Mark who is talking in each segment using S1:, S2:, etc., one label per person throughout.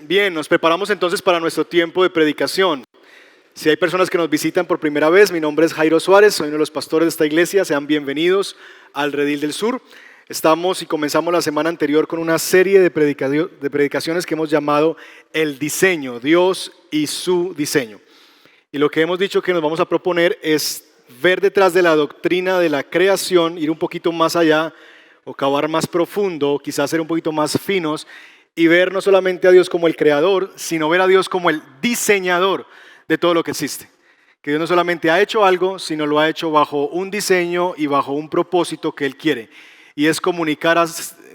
S1: Bien, nos preparamos entonces para nuestro tiempo de predicación. Si hay personas que nos visitan por primera vez, mi nombre es Jairo Suárez, soy uno de los pastores de esta iglesia, sean bienvenidos al Redil del Sur. Estamos y comenzamos la semana anterior con una serie de predicaciones que hemos llamado El Diseño, Dios y su diseño. Y lo que hemos dicho que nos vamos a proponer es ver detrás de la doctrina de la creación, ir un poquito más allá o cavar más profundo, quizás ser un poquito más finos y ver no solamente a Dios como el creador, sino ver a Dios como el diseñador de todo lo que existe. Que Dios no solamente ha hecho algo, sino lo ha hecho bajo un diseño y bajo un propósito que Él quiere. Y es comunicar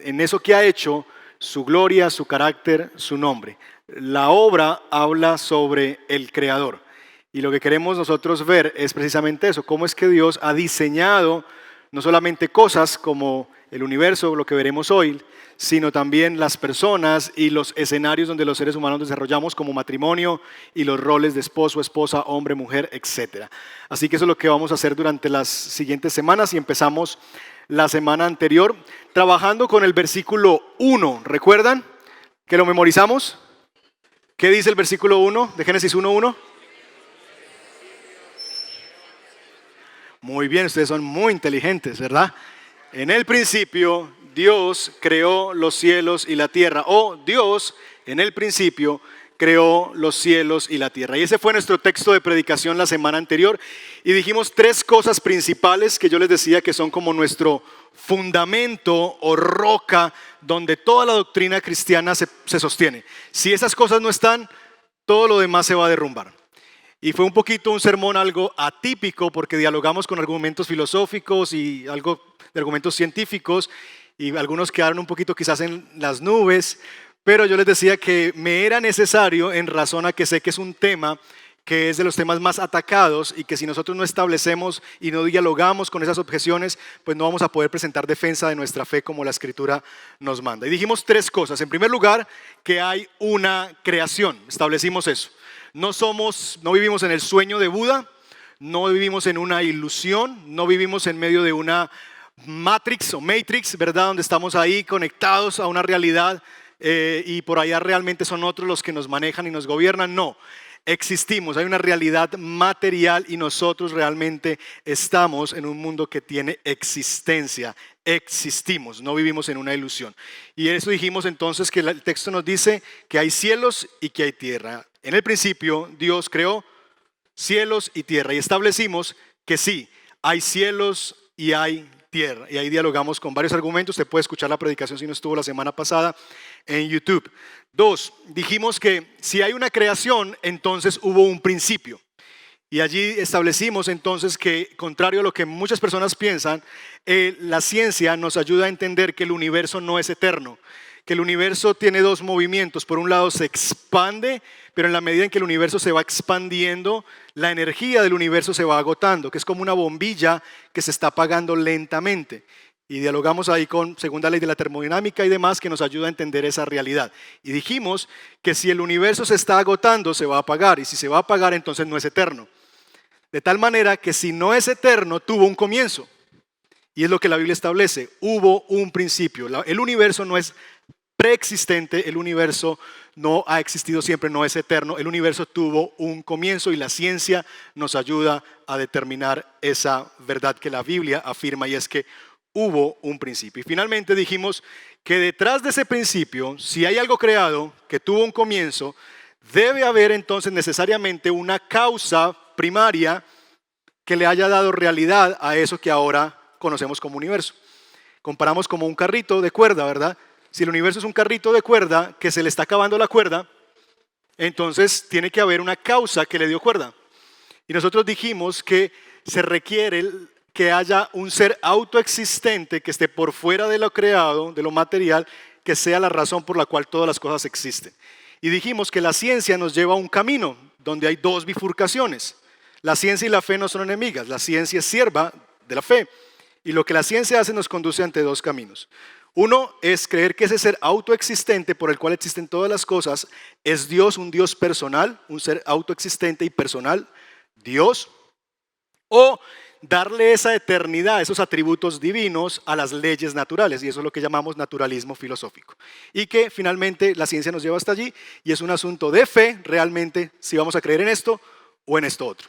S1: en eso que ha hecho su gloria, su carácter, su nombre. La obra habla sobre el creador. Y lo que queremos nosotros ver es precisamente eso, cómo es que Dios ha diseñado no solamente cosas como el universo, lo que veremos hoy, sino también las personas y los escenarios donde los seres humanos desarrollamos como matrimonio y los roles de esposo, esposa, hombre, mujer, etc. Así que eso es lo que vamos a hacer durante las siguientes semanas y empezamos la semana anterior trabajando con el versículo 1. ¿Recuerdan que lo memorizamos? ¿Qué dice el versículo 1 de Génesis 1:1? Muy bien, ustedes son muy inteligentes, ¿verdad? En el principio Dios creó los cielos y la tierra, o Dios en el principio creó los cielos y la tierra. Y ese fue nuestro texto de predicación la semana anterior. Y dijimos tres cosas principales que yo les decía que son como nuestro fundamento o roca donde toda la doctrina cristiana se sostiene. Si esas cosas no están, todo lo demás se va a derrumbar. Y fue un poquito un sermón algo atípico porque dialogamos con argumentos filosóficos y algo de argumentos científicos y algunos quedaron un poquito quizás en las nubes, pero yo les decía que me era necesario en razón a que sé que es un tema que es de los temas más atacados y que si nosotros no establecemos y no dialogamos con esas objeciones, pues no vamos a poder presentar defensa de nuestra fe como la Escritura nos manda. Y dijimos tres cosas. En primer lugar, que hay una creación, establecimos eso. No vivimos en el sueño de Buda, no vivimos en una ilusión, no vivimos en medio de una Matrix, ¿verdad? Donde estamos ahí conectados a una realidad y por allá realmente son otros los que nos manejan y nos gobiernan. No, existimos, hay una realidad material y nosotros realmente estamos en un mundo que tiene existencia. Existimos, no vivimos en una ilusión. Y eso dijimos entonces que el texto nos dice que hay cielos y que hay tierra. En el principio Dios creó cielos y tierra y establecimos que sí, hay cielos y hay tierra. Y ahí dialogamos con varios argumentos. Usted puede escuchar la predicación si no estuvo la semana pasada en YouTube. 2, dijimos que si hay una creación, entonces hubo un principio. Y allí establecimos entonces que, contrario a lo que muchas personas piensan, la ciencia nos ayuda a entender que el universo no es eterno, que el universo tiene dos movimientos. Por un lado se expande, pero en la medida en que el universo se va expandiendo, la energía del universo se va agotando, que es como una bombilla que se está apagando lentamente. Y dialogamos ahí con segunda ley de la termodinámica y demás que nos ayuda a entender esa realidad. Y dijimos que si el universo se está agotando, se va a apagar. Y si se va a apagar, entonces no es eterno. De tal manera que si no es eterno, tuvo un comienzo. Y es lo que la Biblia establece. Hubo un principio. El universo no es preexistente, el universo no ha existido siempre, no es eterno. El universo tuvo un comienzo y la ciencia nos ayuda a determinar esa verdad que la Biblia afirma y es que hubo un principio. Y finalmente dijimos que detrás de ese principio, si hay algo creado que tuvo un comienzo, debe haber entonces necesariamente una causa primaria que le haya dado realidad a eso que ahora conocemos como universo. Comparamos como un carrito de cuerda, ¿verdad? Si el universo es un carrito de cuerda que se le está acabando la cuerda, entonces tiene que haber una causa que le dio cuerda. Y nosotros dijimos que se requiere que haya un ser autoexistente que esté por fuera de lo creado, de lo material, que sea la razón por la cual todas las cosas existen. Y dijimos que la ciencia nos lleva a un camino donde hay dos bifurcaciones. La ciencia y la fe no son enemigas, la ciencia es sierva de la fe. Y lo que la ciencia hace nos conduce ante dos caminos. Uno es creer que ese ser autoexistente por el cual existen todas las cosas es Dios, un Dios personal, un ser autoexistente y personal, Dios. O darle esa eternidad, esos atributos divinos a las leyes naturales, y eso es lo que llamamos naturalismo filosófico. Y que finalmente la ciencia nos lleva hasta allí, y es un asunto de fe realmente si vamos a creer en esto o en esto otro.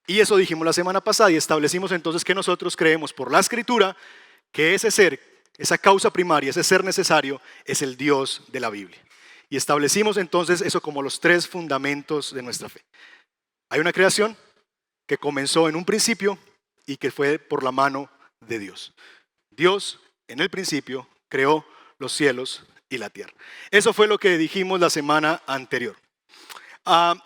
S1: Y eso dijimos la semana pasada y establecimos entonces que nosotros creemos por la Escritura que ese ser, esa causa primaria, ese ser necesario es el Dios de la Biblia. Y establecimos entonces eso como los 3 fundamentos de nuestra fe. Hay una creación que comenzó en un principio y que fue por la mano de Dios. Dios en el principio creó los cielos y la tierra. Eso fue lo que dijimos la semana anterior.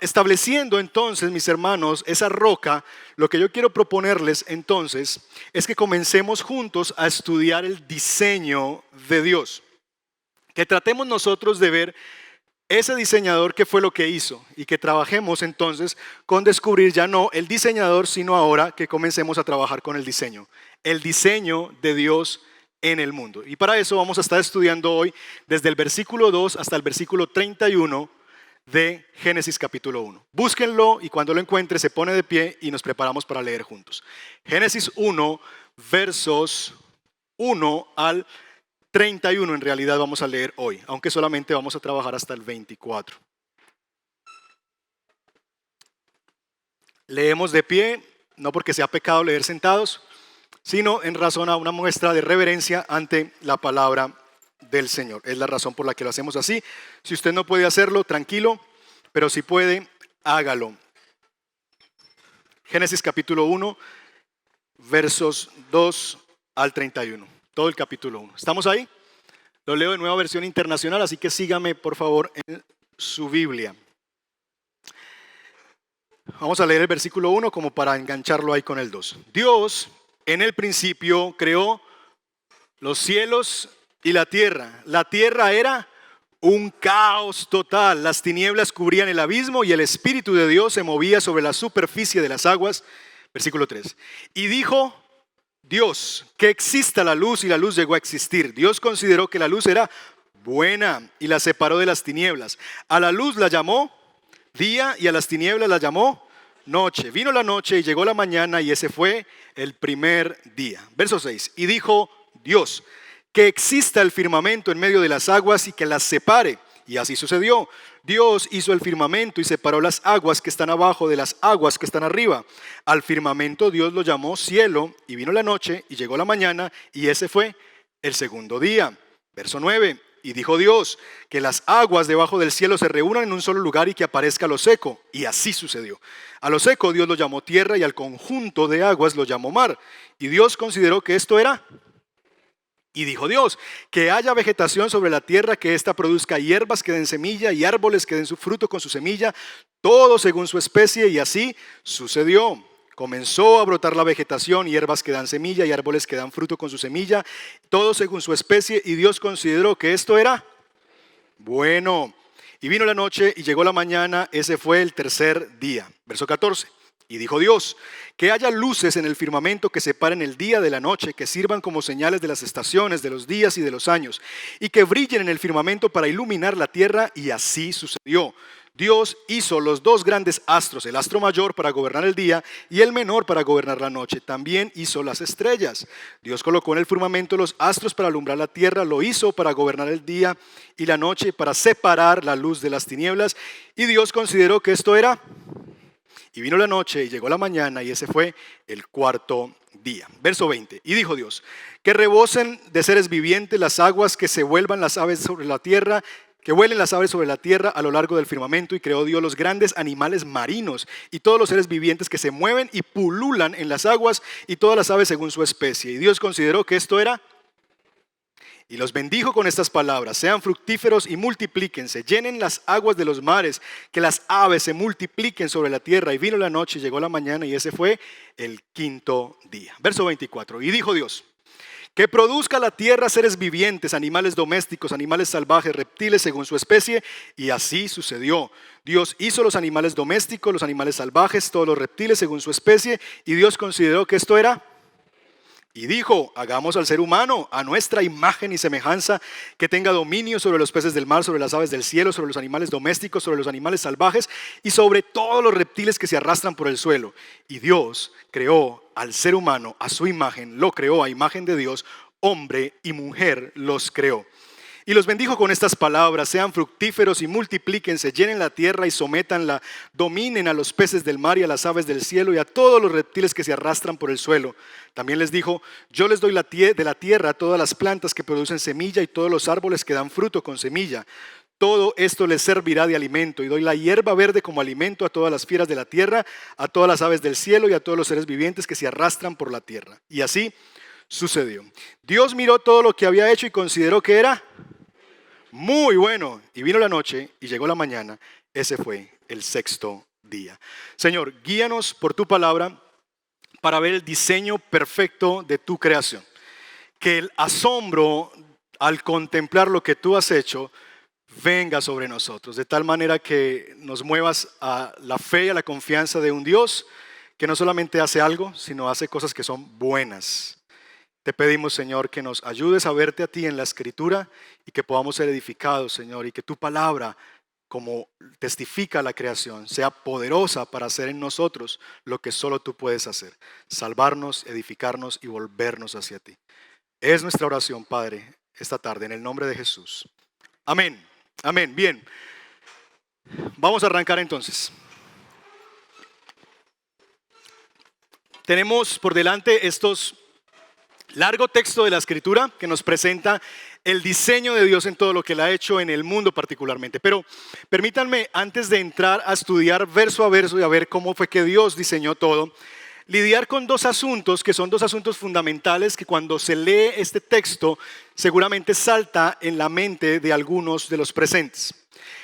S1: Estableciendo entonces, mis hermanos, esa roca, lo que yo quiero proponerles entonces es que comencemos juntos a estudiar el diseño de Dios. Que tratemos nosotros de ver ese diseñador qué fue lo que hizo y que trabajemos entonces con descubrir ya no el diseñador, sino ahora que comencemos a trabajar con el diseño de Dios en el mundo. Y para eso vamos a estar estudiando hoy desde el versículo 2 hasta el versículo 31 de Génesis capítulo 1. Búsquenlo y cuando lo encuentre se pone de pie y nos preparamos para leer juntos. Génesis 1, versos 1 al 31 en realidad vamos a leer hoy, aunque solamente vamos a trabajar hasta el 24. Leemos de pie, no porque sea pecado leer sentados, sino en razón a una muestra de reverencia ante la palabra del Señor. Es la razón por la que lo hacemos así. Si usted no puede hacerlo, tranquilo, pero si puede, hágalo. Génesis capítulo 1, versos 2 al 31. Todo el capítulo 1. ¿Estamos ahí? Lo leo en Nueva Versión Internacional, así que sígame por favor en su Biblia. Vamos a leer el versículo 1 como para engancharlo ahí con el 2. Dios en el principio creó los cielos y la tierra. La tierra era un caos total. Las tinieblas cubrían el abismo y el Espíritu de Dios se movía sobre la superficie de las aguas. Versículo 3. Y dijo Dios que exista la luz, y la luz llegó a existir. Dios consideró que la luz era buena y la separó de las tinieblas. A la luz la llamó día y a las tinieblas la llamó noche. Vino la noche y llegó la mañana y ese fue el primer día. Verso 6. Y dijo Dios que exista el firmamento en medio de las aguas y que las separe. Y así sucedió. Dios hizo el firmamento y separó las aguas que están abajo de las aguas que están arriba. Al firmamento Dios lo llamó cielo, y vino la noche y llegó la mañana y ese fue el segundo día. Verso 9. Y dijo Dios que las aguas debajo del cielo se reúnan en un solo lugar y que aparezca lo seco. Y así sucedió. A lo seco Dios lo llamó tierra y al conjunto de aguas lo llamó mar. Y Dios consideró que esto era. Y dijo Dios que haya vegetación sobre la tierra, que ésta produzca hierbas que den semilla y árboles que den su fruto con su semilla, todo según su especie. Y así sucedió. Comenzó a brotar la vegetación, hierbas que dan semilla y árboles que dan fruto con su semilla, todo según su especie, y Dios consideró que esto era bueno. Y vino la noche y llegó la mañana, ese fue el tercer día. Verso 14. Y dijo Dios que haya luces en el firmamento que separen el día de la noche, que sirvan como señales de las estaciones, de los días y de los años, y que brillen en el firmamento para iluminar la tierra, y así sucedió. Dios hizo los 2 grandes astros, el astro mayor para gobernar el día y el menor para gobernar la noche. También hizo las estrellas. Dios colocó en el firmamento los astros para alumbrar la tierra, lo hizo para gobernar el día y la noche, para separar la luz de las tinieblas. Y Dios consideró que esto era. Y vino la noche y llegó la mañana y ese fue el cuarto día. Verso 20. Y dijo Dios, que rebosen de seres vivientes las aguas, que se vuelvan las aves sobre la tierra, que vuelen las aves sobre la tierra a lo largo del firmamento. Y creó Dios los grandes animales marinos y todos los seres vivientes que se mueven y pululan en las aguas, y todas las aves según su especie. Y Dios consideró que esto era. Y los bendijo con estas palabras: sean fructíferos y multiplíquense, llenen las aguas de los mares, que las aves se multipliquen sobre la tierra. Y vino la noche y llegó la mañana y ese fue el quinto día. Verso 24. Y dijo Dios, que produzca la tierra seres vivientes, animales domésticos, animales salvajes, reptiles según su especie. Y así sucedió. Dios hizo los animales domésticos, los animales salvajes, todos los reptiles según su especie. Y Dios consideró que esto era. Y dijo, hagamos al ser humano a nuestra imagen y semejanza, que tenga dominio sobre los peces del mar, sobre las aves del cielo, sobre los animales domésticos, sobre los animales salvajes y sobre todos los reptiles que se arrastran por el suelo. Y Dios creó al ser humano, a su imagen, lo creó, a imagen de Dios, hombre y mujer los creó. Y los bendijo con estas palabras: sean fructíferos y multiplíquense, llenen la tierra y sométanla, dominen a los peces del mar y a las aves del cielo y a todos los reptiles que se arrastran por el suelo. También les dijo: yo les doy de la tierra todas las plantas que producen semilla y todos los árboles que dan fruto con semilla. Todo esto les servirá de alimento, y doy la hierba verde como alimento a todas las fieras de la tierra, a todas las aves del cielo y a todos los seres vivientes que se arrastran por la tierra. Y así sucedió. Dios miró todo lo que había hecho y consideró que era muy bueno. Y vino la noche y llegó la mañana. Ese fue el sexto día. Señor, guíanos por tu palabra para ver el diseño perfecto de tu creación. Que el asombro al contemplar lo que tú has hecho venga sobre nosotros, de tal manera que nos muevas a la fe y a la confianza de un Dios que no solamente hace algo, sino hace cosas que son buenas. Te pedimos, Señor, que nos ayudes a verte a ti en la Escritura y que podamos ser edificados, Señor, y que tu palabra, como testifica la creación, sea poderosa para hacer en nosotros lo que solo tú puedes hacer: salvarnos, edificarnos y volvernos hacia ti. Es nuestra oración, Padre, esta tarde, en el nombre de Jesús. Amén. Amén. Bien. Vamos a arrancar entonces. Tenemos por delante estos largo texto de la Escritura que nos presenta el diseño de Dios en todo lo que Él ha hecho en el mundo particularmente. Pero permítanme, antes de entrar a estudiar verso a verso y a ver cómo fue que Dios diseñó todo, lidiar con dos asuntos que son dos asuntos fundamentales que cuando se lee este texto seguramente salta en la mente de algunos de los presentes.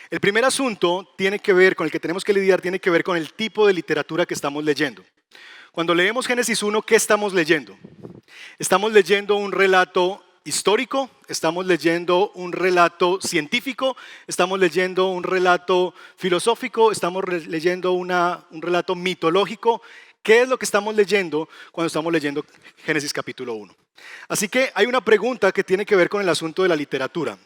S1: El primer asunto tiene que ver con el que tenemos que lidiar, tiene que ver con el tipo de literatura que estamos leyendo. Cuando leemos Génesis 1, ¿qué estamos leyendo? ¿Estamos leyendo un relato histórico? ¿Estamos leyendo un relato científico? ¿Estamos leyendo un relato filosófico? ¿Estamos leyendo un relato mitológico? ¿Qué es lo que estamos leyendo cuando estamos leyendo Génesis capítulo 1? Así que hay una pregunta que tiene que ver con el asunto de la literatura.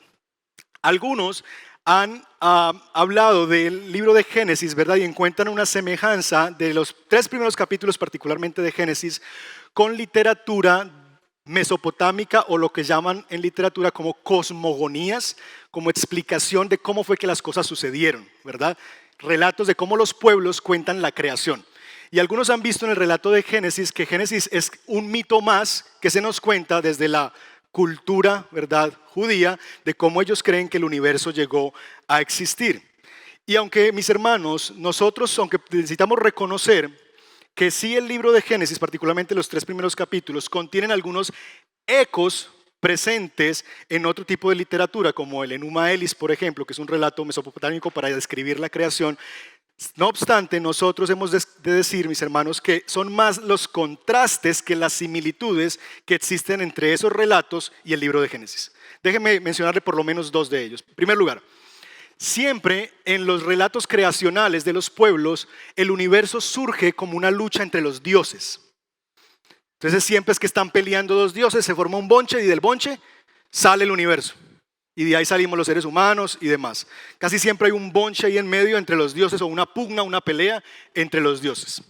S1: Algunos han hablado del libro de Génesis, ¿verdad? Y encuentran una semejanza de los 3 primeros capítulos, particularmente de Génesis, con literatura mesopotámica, o lo que llaman en literatura como cosmogonías, como explicación de cómo fue que las cosas sucedieron, ¿verdad? Relatos de cómo los pueblos cuentan la creación. Y algunos han visto en el relato de Génesis que Génesis es un mito más que se nos cuenta desde la cultura, ¿verdad?, judía, de cómo ellos creen que el universo llegó a existir. Y aunque, mis hermanos, nosotros, aunque necesitamos reconocer que sí el libro de Génesis, particularmente los 3 primeros capítulos, contienen algunos ecos presentes en otro tipo de literatura, como el Enuma Elis, por ejemplo, que es un relato mesopotámico para describir la creación. No obstante, nosotros hemos de decir, mis hermanos, que son más los contrastes que las similitudes que existen entre esos relatos y el libro de Génesis. Déjenme mencionarle por lo menos 2 de ellos. En primer lugar, siempre en los relatos creacionales de los pueblos, el universo surge como una lucha entre los dioses. Entonces siempre es que están peleando 2 dioses, se forma un bonche y del bonche sale el universo. Y de ahí salimos los seres humanos y demás. Casi siempre hay un bonche ahí en medio entre los dioses, o una pugna, una pelea entre los dioses.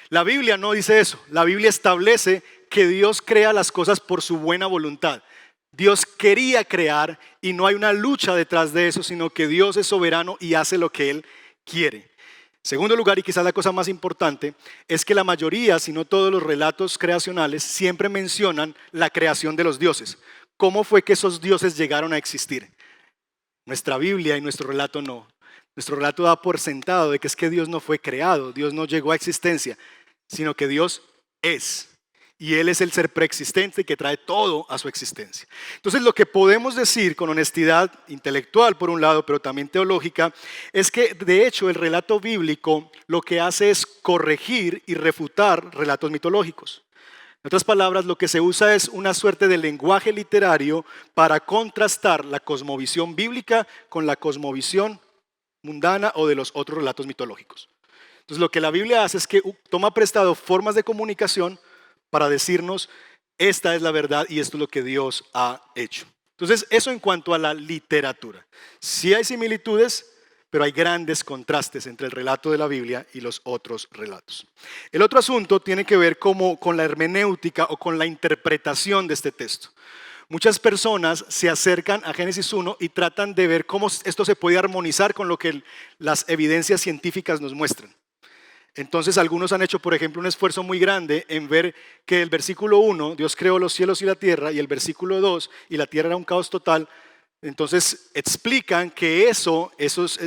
S1: La Biblia no dice eso. La Biblia establece que Dios crea las cosas por su buena voluntad. Dios quería crear y no hay una lucha detrás de eso, sino que Dios es soberano y hace lo que Él quiere. Segundo lugar, y quizás la cosa más importante, es que la mayoría, si no todos los relatos creacionales, siempre mencionan la creación de los dioses. ¿Cómo fue que esos dioses llegaron a existir? Nuestra Biblia y nuestro relato no. Nuestro relato da por sentado de que es que Dios no fue creado, Dios no llegó a existencia, sino que Dios es. Y Él es el ser preexistente que trae todo a su existencia. Entonces, lo que podemos decir con honestidad intelectual por un lado, pero también teológica, es que de hecho el relato bíblico lo que hace es corregir y refutar relatos mitológicos. En otras palabras, lo que se usa es una suerte de lenguaje literario para contrastar la cosmovisión bíblica con la cosmovisión mundana o de los otros relatos mitológicos. Entonces, lo que la Biblia hace es que toma prestado formas de comunicación para decirnos: esta es la verdad y esto es lo que Dios ha hecho. Entonces, eso en cuanto a la literatura. Sí hay similitudes, pero hay grandes contrastes entre el relato de la Biblia y los otros relatos. El otro asunto tiene que ver con la hermenéutica o con la interpretación de este texto. Muchas personas se acercan a Génesis 1 y tratan de ver cómo esto se puede armonizar con lo que las evidencias científicas nos muestran. Entonces algunos han hecho, por ejemplo, un esfuerzo muy grande en ver que el versículo 1, Dios creó los cielos y la tierra, y el versículo 2, y la tierra era un caos total. Entonces explican que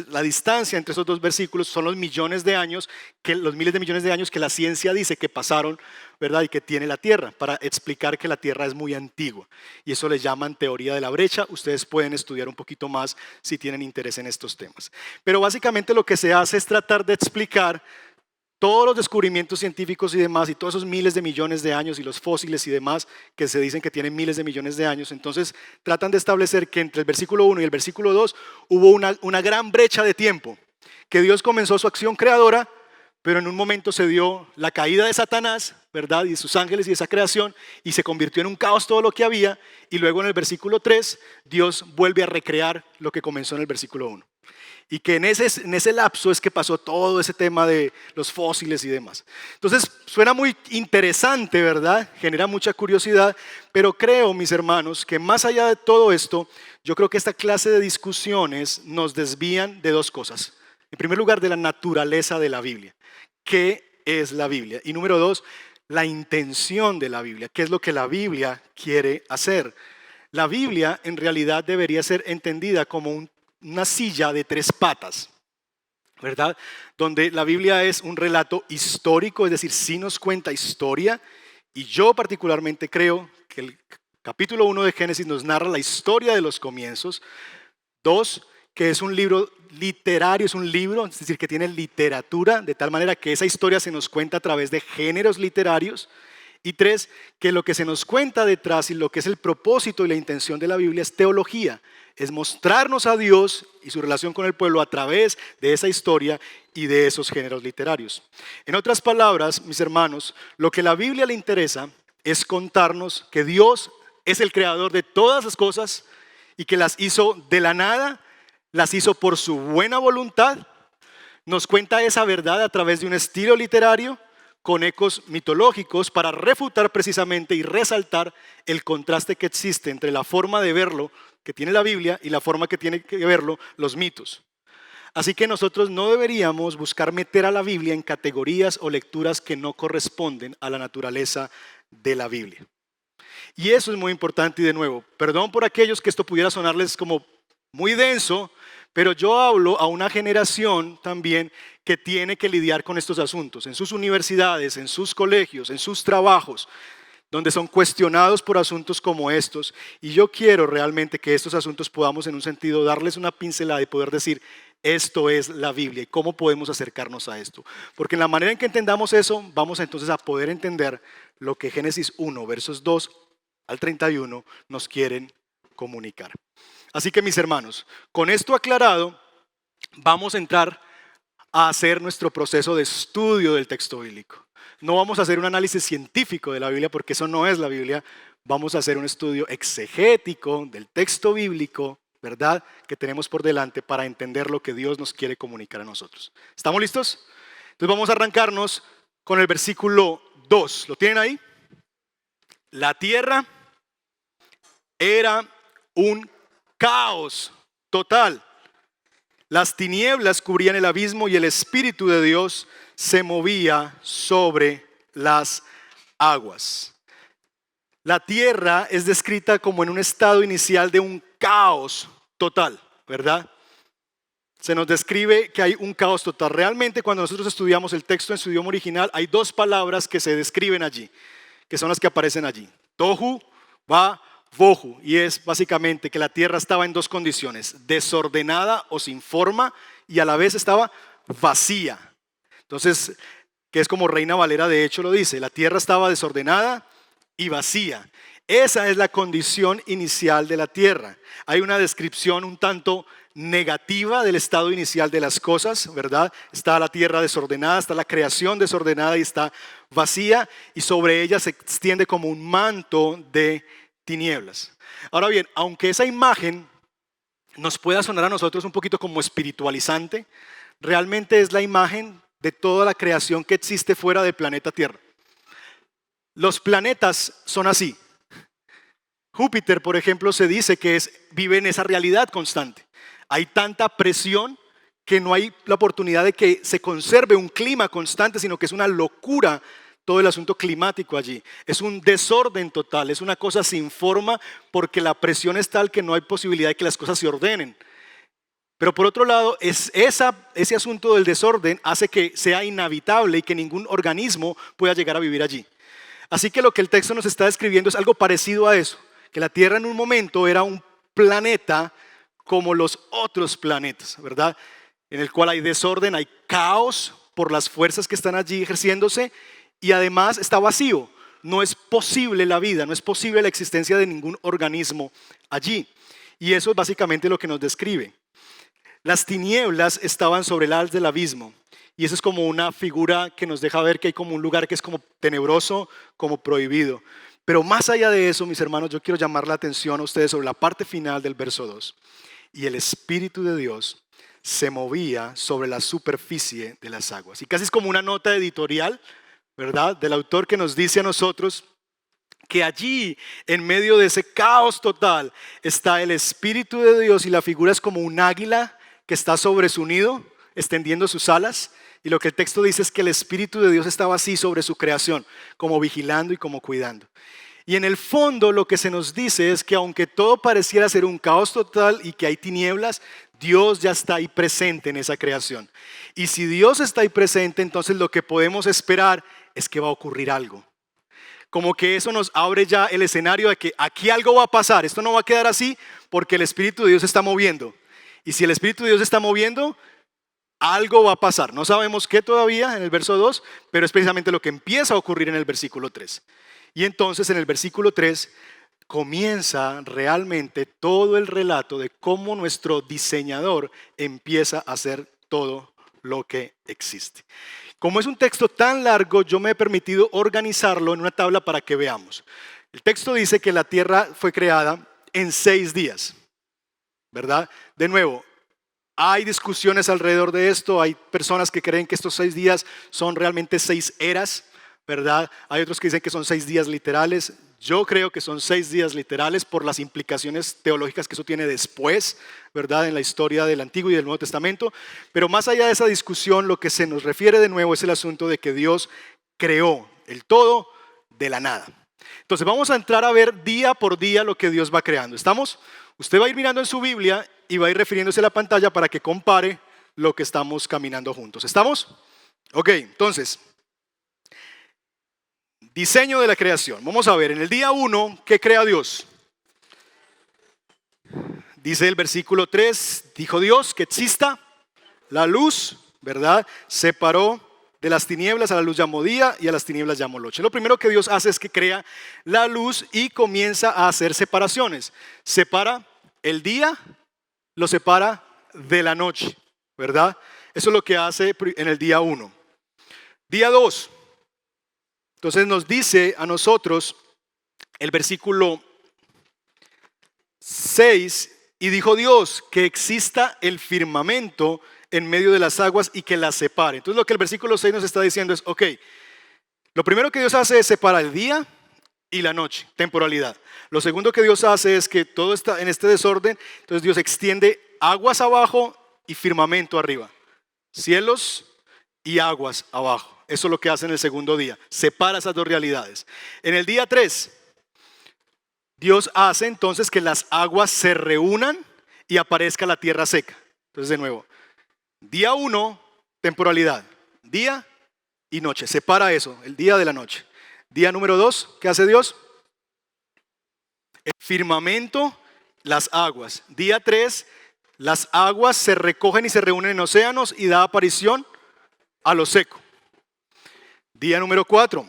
S1: la distancia entre esos dos versículos son los millones de años, los miles de millones de años que la ciencia dice que pasaron, ¿verdad? Y que tiene la Tierra, para explicar que la Tierra es muy antigua. Y eso le llaman teoría de la brecha. Ustedes pueden estudiar un poquito más si tienen interés en estos temas. Pero básicamente lo que se hace es tratar de explicar todos los descubrimientos científicos y demás, y todos esos miles de millones de años y los fósiles y demás que se dicen que tienen miles de millones de años. Entonces tratan de establecer que entre el versículo 1 y el versículo 2 hubo una gran brecha de tiempo, que Dios comenzó su acción creadora, pero en un momento se dio la caída de Satanás, ¿verdad? Y de sus ángeles y de esa creación, y se convirtió en un caos todo lo que había, y luego en el versículo 3 Dios vuelve a recrear lo que comenzó en el versículo 1. Y que en ese lapso es que pasó todo ese tema de los fósiles y demás. Entonces suena muy interesante, ¿verdad? Genera mucha curiosidad, pero creo, mis hermanos, que más allá de todo esto, yo creo que esta clase de discusiones nos desvían de dos cosas. En primer lugar, de la naturaleza de la Biblia. ¿Qué es la Biblia? Y número dos, la intención de la Biblia. ¿Qué es lo que la Biblia quiere hacer? La Biblia en realidad debería ser entendida como una silla de tres patas, ¿verdad? Donde la Biblia es un relato histórico, es decir, sí nos cuenta historia, y yo particularmente creo que el capítulo 1 de Génesis nos narra la historia de los comienzos. Dos, que es un libro literario, es un libro, es decir, que tiene literatura, de tal manera que esa historia se nos cuenta a través de géneros literarios. Y tres, que lo que se nos cuenta detrás y lo que es el propósito y la intención de la Biblia es teología, es mostrarnos a Dios y su relación con el pueblo a través de esa historia y de esos géneros literarios. En otras palabras, mis hermanos, lo que la Biblia le interesa es contarnos que Dios es el creador de todas las cosas y que las hizo de la nada, las hizo por su buena voluntad. Nos cuenta esa verdad a través de un estilo literario con ecos mitológicos para refutar precisamente y resaltar el contraste que existe entre la forma de verlo que tiene la Biblia y la forma que tiene que verlo los mitos. Así que nosotros no deberíamos buscar meter a la Biblia en categorías o lecturas que no corresponden a la naturaleza de la Biblia. Y eso es muy importante, y de nuevo, perdón por aquellos que esto pudiera sonarles como muy denso, pero yo hablo a una generación también que tiene que lidiar con estos asuntos en sus universidades, en sus colegios, en sus trabajos, donde son cuestionados por asuntos como estos. Y yo quiero realmente que estos asuntos podamos en un sentido darles una pincelada y poder decir, esto es la Biblia y cómo podemos acercarnos a esto. Porque en la manera en que entendamos eso, vamos entonces a poder entender lo que Génesis 1, versos 2 al 31 nos quieren comunicar. Así que mis hermanos, con esto aclarado, vamos a entrar a hacer nuestro proceso de estudio del texto bíblico. No vamos a hacer un análisis científico de la Biblia porque eso no es la Biblia. Vamos a hacer un estudio exegético del texto bíblico, ¿verdad? Que tenemos por delante para entender lo que Dios nos quiere comunicar a nosotros. ¿Estamos listos? Entonces vamos a arrancarnos con el versículo 2. ¿Lo tienen ahí? La tierra era un caos total. Las tinieblas cubrían el abismo y el Espíritu de Dios se movía sobre las aguas. La tierra es descrita como en un estado inicial de un caos total, ¿verdad? Se nos describe que hay un caos total. Realmente cuando nosotros estudiamos el texto en su idioma original, hay dos palabras que se describen allí, que son las que aparecen allí. Tohu va Vohu, y es básicamente que la tierra estaba en dos condiciones: desordenada o sin forma, y a la vez estaba vacía. Entonces, que es como Reina Valera de hecho lo dice, la tierra estaba desordenada y vacía. Esa es la condición inicial de la tierra. Hay una descripción un tanto negativa del estado inicial de las cosas, ¿verdad? Está la tierra desordenada, está la creación desordenada y está vacía, y sobre ella se extiende como un manto de tinieblas. Ahora bien, aunque esa imagen nos pueda sonar a nosotros un poquito como espiritualizante, realmente es la imagen de toda la creación que existe fuera del planeta Tierra. Los planetas son así. Júpiter, por ejemplo, se dice que vive en esa realidad constante. Hay tanta presión que no hay la oportunidad de que se conserve un clima constante, sino que es una locura todo el asunto climático allí. Es un desorden total, es una cosa sin forma porque la presión es tal que no hay posibilidad de que las cosas se ordenen. Pero por otro lado, ese asunto del desorden hace que sea inhabitable y que ningún organismo pueda llegar a vivir allí. Así que lo que el texto nos está describiendo es algo parecido a eso, que la Tierra en un momento era un planeta como los otros planetas, ¿verdad? En el cual hay desorden, hay caos por las fuerzas que están allí ejerciéndose y además está vacío. No es posible la vida, no es posible la existencia de ningún organismo allí. Y eso es básicamente lo que nos describe. Las tinieblas estaban sobre el haz del abismo. Y eso es como una figura que nos deja ver que hay como un lugar que es como tenebroso, como prohibido. Pero más allá de eso, mis hermanos, yo quiero llamar la atención a ustedes sobre la parte final del verso 2. Y el Espíritu de Dios se movía sobre la superficie de las aguas. Y casi es como una nota editorial, ¿verdad?, del autor que nos dice a nosotros que allí, en medio de ese caos total, está el Espíritu de Dios y la figura es como un águila que está sobre su nido, extendiendo sus alas. Y lo que el texto dice es que el Espíritu de Dios estaba así sobre su creación, como vigilando y como cuidando. Y en el fondo lo que se nos dice es que aunque todo pareciera ser un caos total y que hay tinieblas, Dios ya está ahí presente en esa creación. Y si Dios está ahí presente, entonces lo que podemos esperar es que va a ocurrir algo. Como que eso nos abre ya el escenario de que aquí algo va a pasar. Esto no va a quedar así porque el Espíritu de Dios se está moviendo. Y si el Espíritu de Dios se está moviendo, algo va a pasar. No sabemos qué todavía en el verso 2, pero es precisamente lo que empieza a ocurrir en el versículo 3. Y entonces en el versículo 3 comienza realmente todo el relato de cómo nuestro diseñador empieza a hacer todo lo que existe. Como es un texto tan largo, yo me he permitido organizarlo en una tabla para que veamos. El texto dice que la tierra fue creada en 6 días, ¿verdad? De nuevo, hay discusiones alrededor de esto, hay personas que creen que estos 6 días son realmente 6 eras, ¿verdad? Hay otros que dicen que son 6 días literales. Yo creo que son 6 días literales por las implicaciones teológicas que eso tiene después, ¿verdad? En la historia del Antiguo y del Nuevo Testamento. Pero más allá de esa discusión, lo que se nos refiere de nuevo es el asunto de que Dios creó el todo de la nada. Entonces vamos a entrar a ver día por día lo que Dios va creando. ¿Estamos? Usted va a ir mirando en su Biblia y va a ir refiriéndose a la pantalla para que compare lo que estamos caminando juntos. ¿Estamos? Ok, entonces, diseño de la creación. Vamos a ver, en el día 1, ¿qué crea Dios? Dice el versículo 3, dijo Dios que exista la luz, ¿verdad? Separó de las tinieblas, a la luz llamó día y a las tinieblas llamó noche. Lo primero que Dios hace es que crea la luz y comienza a hacer separaciones. Separa el día, lo separa de la noche, ¿verdad? Eso es lo que hace en el día 1. Día 2. Entonces nos dice a nosotros el versículo 6, y dijo Dios que exista el firmamento en medio de las aguas y que las separe. Entonces lo que el versículo 6 nos está diciendo es, ok, lo primero que Dios hace es separar el día y la noche, temporalidad. Lo segundo que Dios hace es que todo está en este desorden, entonces Dios extiende aguas abajo y firmamento arriba, cielos y aguas abajo. Eso es lo que hace en el segundo día, separa esas dos realidades. En el día 3, Dios hace entonces que las aguas se reúnan y aparezca la tierra seca. Entonces de nuevo, día 1, temporalidad, día y noche, separa eso, el día de la noche. Día número 2, ¿qué hace Dios? El firmamento, las aguas. Día 3, las aguas se recogen y se reúnen en océanos y da aparición a lo seco. Día número 4,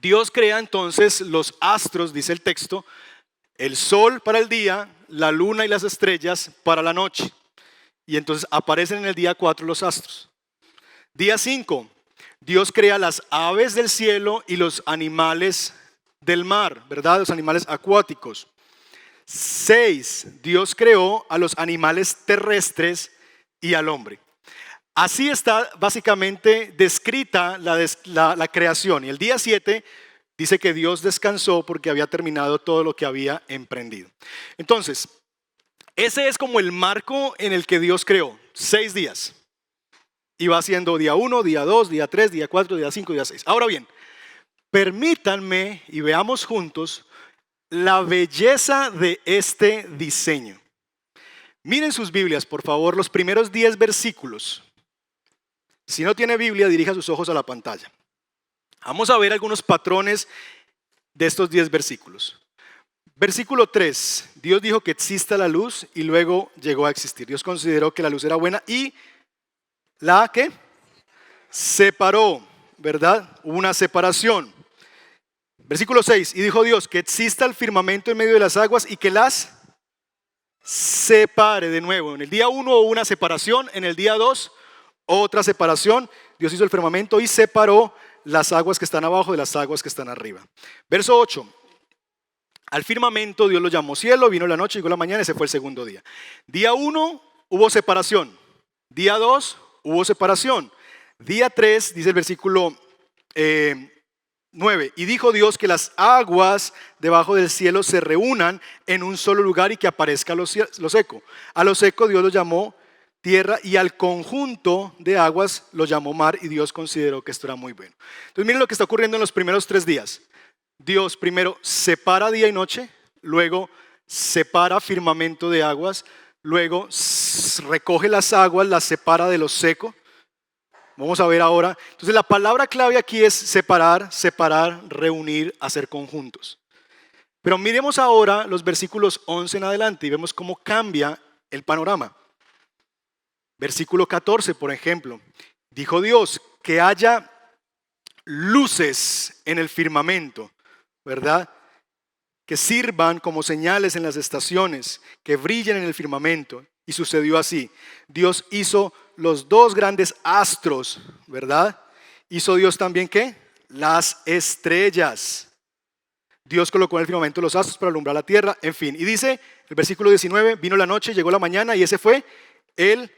S1: Dios crea entonces los astros, dice el texto, el sol para el día, la luna y las estrellas para la noche. Y entonces aparecen en el día 4 los astros. Día 5, Dios crea las aves del cielo y los animales del mar, ¿verdad? Los animales acuáticos. 6, Dios creó a los animales terrestres y al hombre. Así está básicamente descrita la creación. Y el día 7 dice que Dios descansó porque había terminado todo lo que había emprendido. Entonces, ese es como el marco en el que Dios creó. 6 días. Y va haciendo día 1, día 2, día 3, día 4, día 5, día 6. Ahora bien, permítanme y veamos juntos la belleza de este diseño. Miren sus Biblias, por favor, los primeros 10 versículos. Si no tiene Biblia, dirija sus ojos a la pantalla. Vamos a ver algunos patrones de estos 10 versículos. Versículo 3, Dios dijo que exista la luz y luego llegó a existir. Dios consideró que la luz era buena y la que separó, ¿verdad? Hubo una separación. Versículo 6, y dijo Dios que exista el firmamento en medio de las aguas y que las separe de nuevo. En el día 1 hubo una separación, en el día 2 otra separación. Dios hizo el firmamento y separó las aguas que están abajo de las aguas que están arriba. Verso 8. Al firmamento Dios lo llamó cielo, vino la noche, llegó la mañana, ese fue el segundo día. Día 1 hubo separación. Día 2 hubo separación. Día 3 dice el versículo 9. Y dijo Dios que las aguas debajo del cielo se reúnan en un solo lugar y que aparezca lo seco. A lo seco Dios lo llamó tierra y al conjunto de aguas lo llamó mar y Dios consideró que esto era muy bueno. Entonces miren lo que está ocurriendo en los primeros 3 días. Dios primero separa día y noche, luego separa firmamento de aguas, luego recoge las aguas, las separa de lo seco. Vamos a ver ahora. Entonces la palabra clave aquí es separar, separar, reunir, hacer conjuntos. Pero miremos ahora los versículos 11 en adelante y vemos cómo cambia el panorama. Versículo 14, por ejemplo. Dijo Dios que haya luces en el firmamento, ¿verdad? Que sirvan como señales en las estaciones, que brillen en el firmamento. Y sucedió así. Dios hizo los 2 grandes astros, ¿verdad? Hizo Dios también, ¿qué? Las estrellas. Dios colocó en el firmamento los astros para alumbrar la tierra, en fin. Y dice el versículo 19, vino la noche, llegó la mañana y ese fue el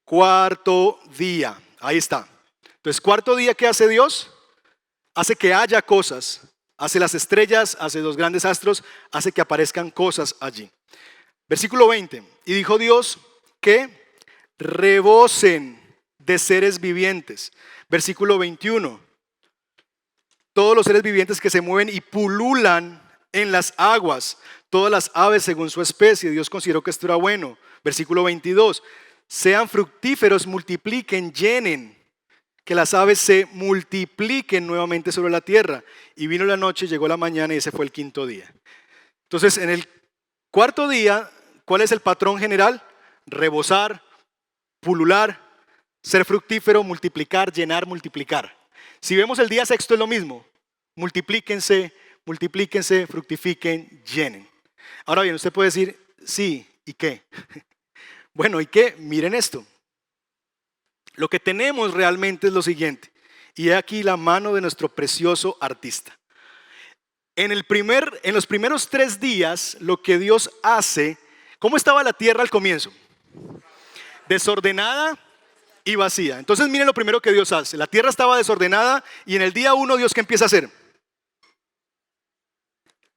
S1: cuarto día. Ahí está. Entonces, cuarto día, ¿qué hace Dios? Hace que haya cosas. Hace las estrellas, hace 2 grandes astros, hace que aparezcan cosas allí. Versículo 20. Y dijo Dios que rebosen de seres vivientes. Versículo 21. Todos los seres vivientes que se mueven y pululan en las aguas, todas las aves según su especie. Dios consideró que esto era bueno. Versículo 22. Sean fructíferos, multipliquen, llenen, que las aves se multipliquen nuevamente sobre la tierra. Y vino la noche, llegó la mañana y ese fue el quinto día. Entonces, en el cuarto día, ¿cuál es el patrón general? Rebosar, pulular, ser fructífero, multiplicar, llenar, multiplicar. Si vemos el día sexto es lo mismo. Multiplíquense, multiplíquense, fructifiquen, llenen. Ahora bien, usted puede decir, sí, ¿y qué? Bueno, ¿y qué? Miren esto. Lo que tenemos realmente es lo siguiente. Y he aquí la mano de nuestro precioso artista. En los primeros 3 días, lo que Dios hace, ¿cómo estaba la tierra al comienzo? Desordenada y vacía. Entonces miren lo primero que Dios hace. La tierra estaba desordenada y en el día 1 Dios, ¿qué empieza a hacer?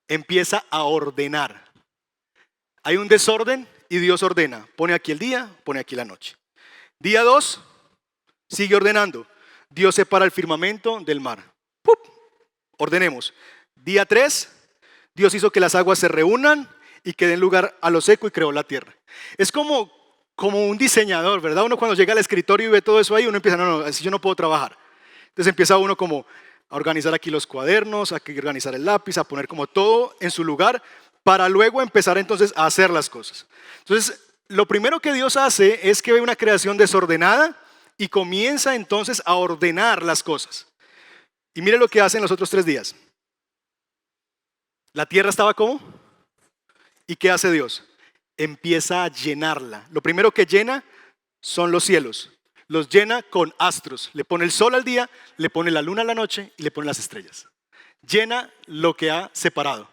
S1: Empieza a ordenar. Hay un desorden y Dios ordena. Pone aquí el día, pone aquí la noche. Día 2, sigue ordenando. Dios separa el firmamento del mar. ¡Pup! Ordenemos. Día 3, Dios hizo que las aguas se reúnan y que den lugar a lo seco y creó la tierra. Es como un diseñador, ¿verdad? Uno cuando llega al escritorio y ve todo eso ahí, uno empieza, no, así yo no puedo trabajar. Entonces empieza uno como a organizar aquí los cuadernos, a organizar el lápiz, a poner como todo en su lugar para luego empezar entonces a hacer las cosas. Entonces, lo primero que Dios hace es que ve una creación desordenada y comienza entonces a ordenar las cosas. Y mire lo que hace en los otros 3 días. La tierra estaba ¿cómo? ¿Y qué hace Dios? Empieza a llenarla. Lo primero que llena son los cielos. Los llena con astros. Le pone el sol al día, le pone la luna a la noche y le pone las estrellas. Llena lo que ha separado.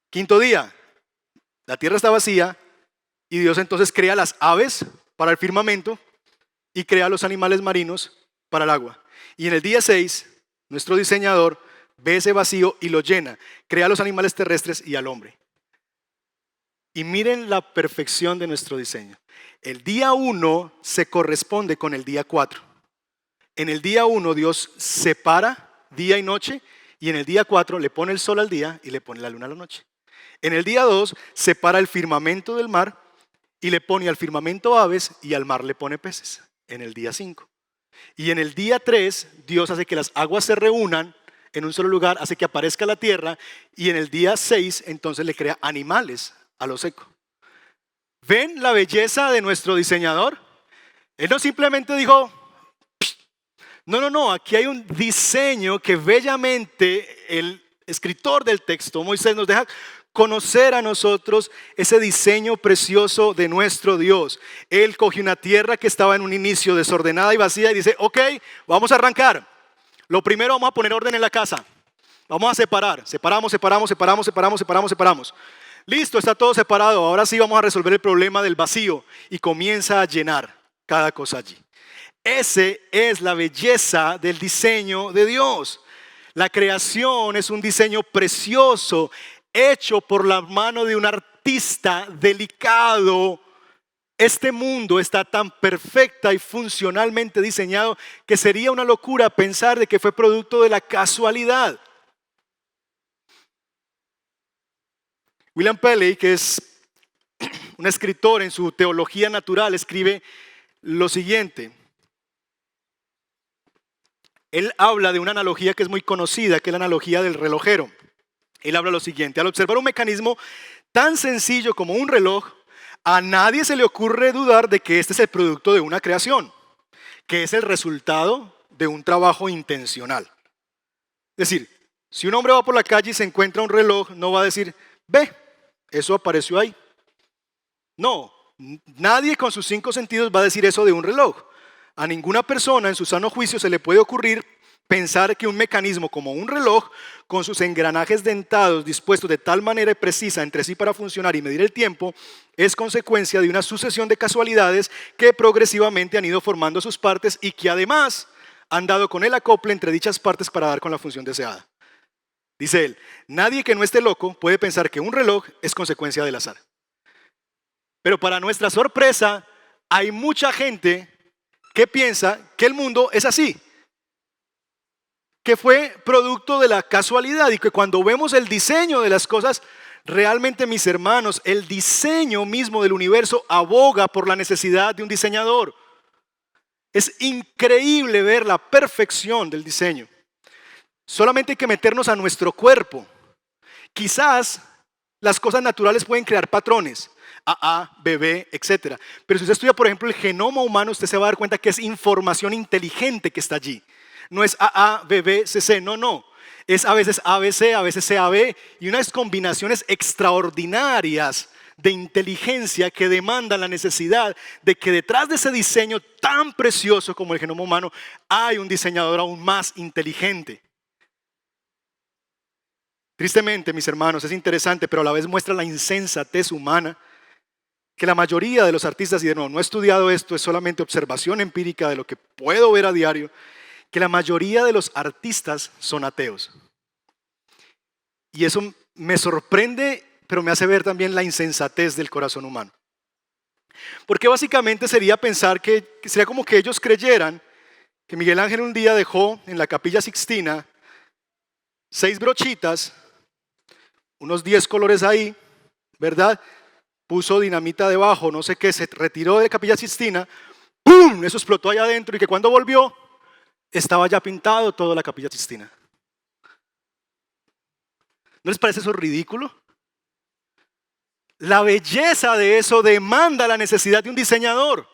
S1: Quinto día, La tierra está vacía y Dios entonces crea las aves para el firmamento y crea los animales marinos para el agua. Y en el día 6, nuestro diseñador ve ese vacío y lo llena, crea los animales terrestres y al hombre. Y miren la perfección de nuestro diseño. El día 1 se corresponde con el día 4. En el día 1 Dios separa día y noche y en el día 4 le pone el sol al día y le pone la luna a la noche. En el día 2 separa el firmamento del mar y le pone al firmamento aves y al mar le pone peces. En el día 5. Y en el día 3 Dios hace que las aguas se reúnan en un solo lugar, hace que aparezca la tierra y en el día 6 entonces le crea animales a lo seco. ¿Ven la belleza de nuestro diseñador? Él no simplemente dijo, no, aquí hay un diseño que bellamente el escritor del texto, Moisés, nos deja conocer a nosotros ese diseño precioso de nuestro Dios. Él cogió una tierra que estaba en un inicio desordenada y vacía y dice, ok, vamos a arrancar. Lo primero, vamos a poner orden en la casa. Vamos a separar. Separamos. Listo, está todo separado. Ahora sí vamos a resolver el problema del vacío. Y comienza a llenar cada cosa allí. Ese es la belleza del diseño de Dios. La creación es un diseño precioso, hecho por la mano de un artista delicado. Este mundo está tan perfecta y funcionalmente diseñado que sería una locura pensar de que fue producto de la casualidad. William Paley, que es un escritor en su teología natural, escribe lo siguiente. Él habla de una analogía que es muy conocida, que es la analogía del relojero. Él habla lo siguiente: al observar un mecanismo tan sencillo como un reloj, a nadie se le ocurre dudar de que este es el producto de una creación, que es el resultado de un trabajo intencional. Es decir, si un hombre va por la calle y se encuentra un reloj, no va a decir, ve, eso apareció ahí. No, nadie con sus 5 sentidos va a decir eso de un reloj. A ninguna persona en su sano juicio se le puede ocurrir pensar que un mecanismo como un reloj, con sus engranajes dentados dispuestos de tal manera precisa entre sí para funcionar y medir el tiempo, es consecuencia de una sucesión de casualidades que progresivamente han ido formando sus partes y que además han dado con el acople entre dichas partes para dar con la función deseada. Dice él, nadie que no esté loco puede pensar que un reloj es consecuencia del azar. Pero para nuestra sorpresa, hay mucha gente que piensa que el mundo es así, que fue producto de la casualidad y que cuando vemos el diseño de las cosas, realmente, mis hermanos, el diseño mismo del universo aboga por la necesidad de un diseñador. Es increíble ver la perfección del diseño. Solamente hay que meternos a nuestro cuerpo. Quizás las cosas naturales pueden crear patrones, A, B, B, etc. Pero si usted estudia, por ejemplo, el genoma humano, usted se va a dar cuenta que es información inteligente que está allí. No es A, B, B, C, C, no. Es a veces ABC, a veces CAB y unas combinaciones extraordinarias de inteligencia que demandan la necesidad de que detrás de ese diseño tan precioso como el genoma humano hay un diseñador aún más inteligente. Tristemente, mis hermanos, es interesante, pero a la vez muestra la insensatez humana que la mayoría de los artistas, y de nuevo, no he estudiado esto, es solamente observación empírica de lo que puedo ver a diario, que la mayoría de los artistas son ateos. Y eso me sorprende, pero me hace ver también la insensatez del corazón humano. Porque básicamente sería pensar que sería como que ellos creyeran que Miguel Ángel un día dejó en la Capilla Sixtina 6 brochitas, unos 10 colores ahí, ¿verdad? Puso dinamita debajo, no sé qué, se retiró de la Capilla Sixtina, ¡pum! Eso explotó allá adentro y que cuando volvió estaba ya pintado toda la Capilla Sixtina. ¿No les parece eso ridículo? La belleza de eso demanda la necesidad de un diseñador.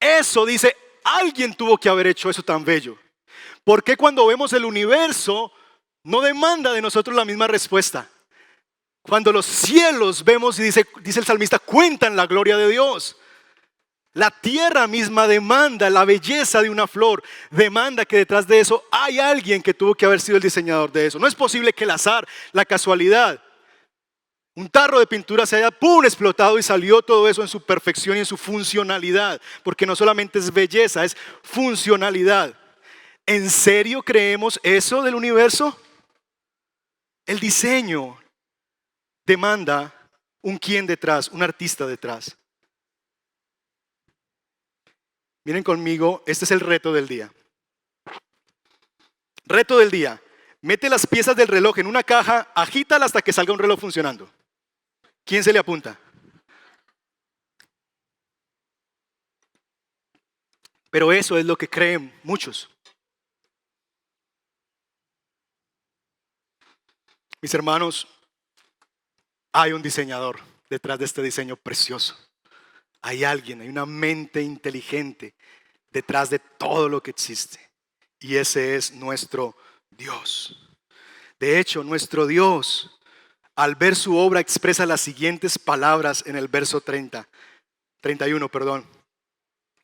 S1: Eso dice, alguien tuvo que haber hecho eso tan bello. ¿Por qué cuando vemos el universo no demanda de nosotros la misma respuesta? Cuando los cielos vemos y dice el salmista, cuentan la gloria de Dios. La tierra misma demanda la belleza de una flor, demanda que detrás de eso hay alguien que tuvo que haber sido el diseñador de eso. No es posible que el azar, la casualidad, Un tarro de pintura se haya ¡pum! Explotado y salió todo eso en su perfección y en su funcionalidad. Porque no solamente es belleza, es funcionalidad. ¿En serio creemos eso del universo? El diseño demanda un quién detrás, un artista detrás. Miren conmigo, este es el reto del día. Reto del día. Mete las piezas del reloj en una caja, agítala hasta que salga un reloj funcionando. ¿Quién se le apunta? Pero eso es lo que creen muchos. Mis hermanos, hay un diseñador detrás de este diseño precioso. Hay alguien, hay una mente inteligente detrás de todo lo que existe. Y ese es nuestro Dios. De hecho, nuestro Dios, al ver su obra, expresa las siguientes palabras en el verso 31.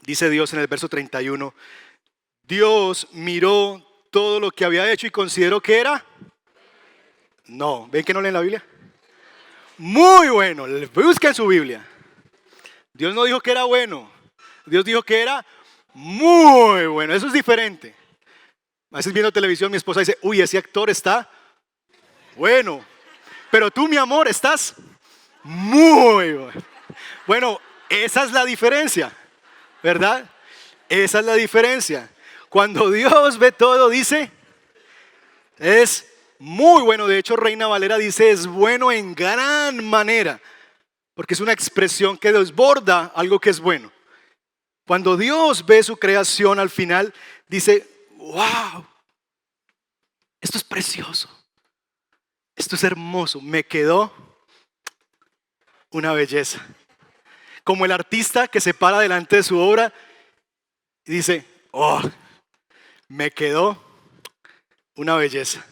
S1: Dice Dios en el verso 31, Dios miró todo lo que había hecho y consideró que era. No, ¿ven que no leen la Biblia? Muy bueno, busquen su Biblia. Dios no dijo que era bueno, Dios dijo que era muy bueno, eso es diferente. A veces viendo televisión mi esposa dice, uy, ese actor está bueno, pero tú, mi amor, estás muy bueno. Bueno, esa es la diferencia, ¿verdad? Esa es la diferencia. Cuando Dios ve todo, dice, es muy bueno. De hecho, Reina Valera dice, es bueno en gran manera, porque es una expresión que desborda algo que es bueno. Cuando Dios ve su creación al final, dice, wow, esto es precioso, esto es hermoso, me quedó una belleza. Como el artista que se para delante de su obra y dice, oh, me quedó una belleza.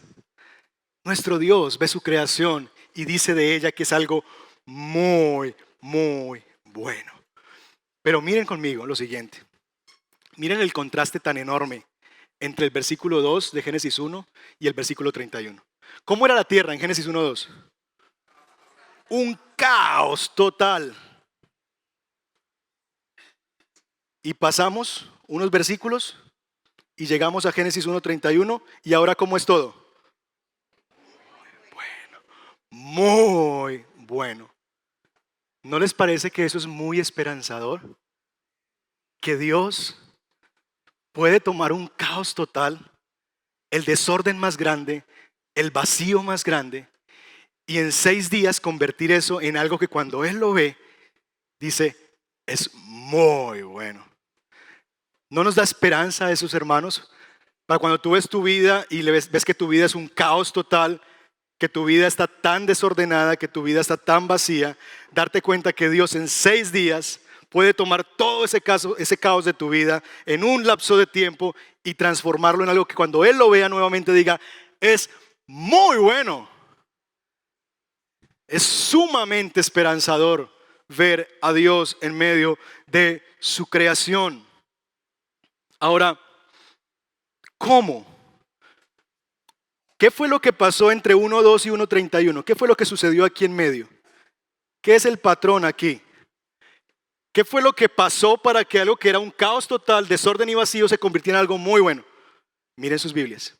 S1: Nuestro Dios ve su creación y dice de ella que es algo muy, muy bueno. Pero miren conmigo lo siguiente. Miren el contraste tan enorme entre el versículo 2 de Génesis 1 y el versículo 31. ¿Cómo era la tierra en Génesis 1:2? Un caos total. Y pasamos unos versículos y llegamos a Génesis 1:31 y ahora ¿cómo es todo? Muy bueno. ¿No les parece que eso es muy esperanzador? Que Dios puede tomar un caos total, el desorden más grande, el vacío más grande, y en 6 días convertir eso en algo que cuando Él lo ve, dice, es muy bueno. ¿No nos da esperanza a esos hermanos? Para cuando tú ves tu vida y ves que tu vida es un caos total, que tu vida está tan desordenada, que tu vida está tan vacía, darte cuenta que Dios en 6 días puede tomar todo ese caos de tu vida en un lapso de tiempo y transformarlo en algo que cuando Él lo vea nuevamente diga, es muy bueno. Es sumamente esperanzador ver a Dios en medio de su creación. Ahora, ¿cómo? ¿Qué fue lo que pasó entre 1:2 y 1:31? ¿Qué fue lo que sucedió aquí en medio? ¿Qué es el patrón aquí? ¿Qué fue lo que pasó para que algo que era un caos total, desorden y vacío se convirtiera en algo muy bueno? Miren sus Biblias.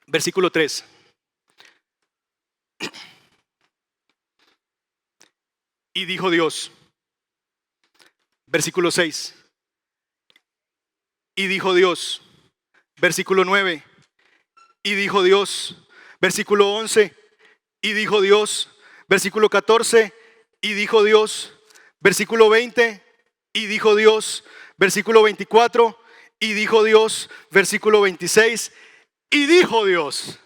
S1: Versículo 3. Y dijo Dios. Versículo 6. Y dijo Dios. Versículo 9. Y dijo Dios. Versículo 11. Y dijo Dios. Versículo 14. Y dijo Dios. Versículo 20. Y dijo Dios. Versículo 24. Y dijo Dios. Versículo 26. Y dijo Dios.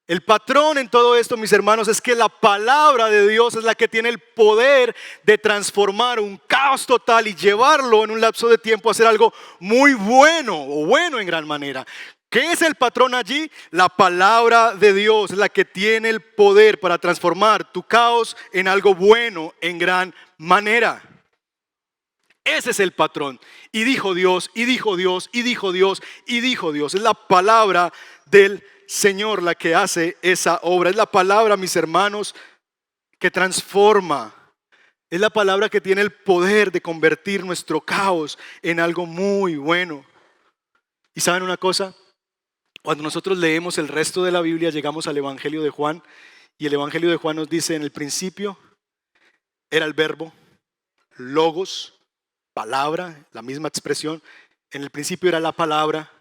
S1: El patrón en todo esto, mis hermanos, es que la palabra de Dios es la que tiene el poder de transformar un caos total y llevarlo en un lapso de tiempo a hacer algo muy bueno o bueno en gran manera. ¿Qué es el patrón allí? La palabra de Dios es la que tiene el poder para transformar tu caos en algo bueno en gran manera. Ese es el patrón. Y dijo Dios, y dijo Dios, y dijo Dios, y dijo Dios. Es la palabra del Señor la que hace esa obra. Es la palabra, mis hermanos, que transforma. Es la palabra que tiene el poder de convertir nuestro caos en algo muy bueno. ¿Y saben una cosa? Cuando nosotros leemos el resto de la Biblia, llegamos al Evangelio de Juan, y el Evangelio de Juan nos dice: en el principio era el verbo, logos, palabra, la misma expresión. En el principio era la palabra,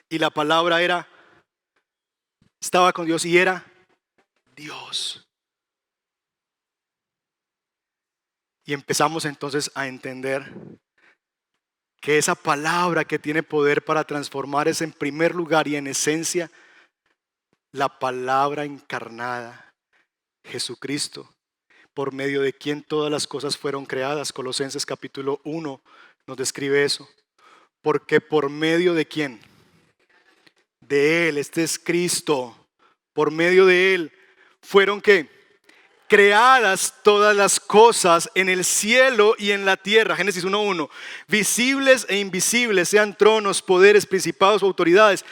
S1: y la palabra estaba con Dios y era Dios. Y empezamos entonces a entender que esa palabra que tiene poder para transformar es en primer lugar y en esencia la palabra encarnada, Jesucristo, por medio de quien todas las cosas fueron creadas. Colosenses capítulo 1 nos describe eso. Porque por medio de quién, de Él, este es Cristo, por medio de Él fueron ¿qué? Creadas todas las cosas en el cielo y en la tierra. Génesis 1:1. Visibles e invisibles, sean tronos, poderes, principados o autoridades.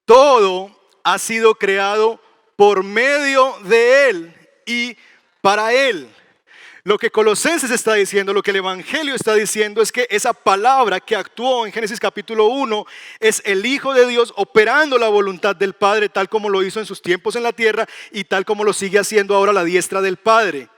S1: Todo ha sido creado por medio de Él y para Él. Lo que Colosenses está diciendo, lo que el Evangelio está diciendo, es que esa palabra que actuó en Génesis capítulo 1 es el Hijo de Dios operando la voluntad del Padre, tal como lo hizo en sus tiempos en la tierra y tal como lo sigue haciendo ahora a la diestra del Padre.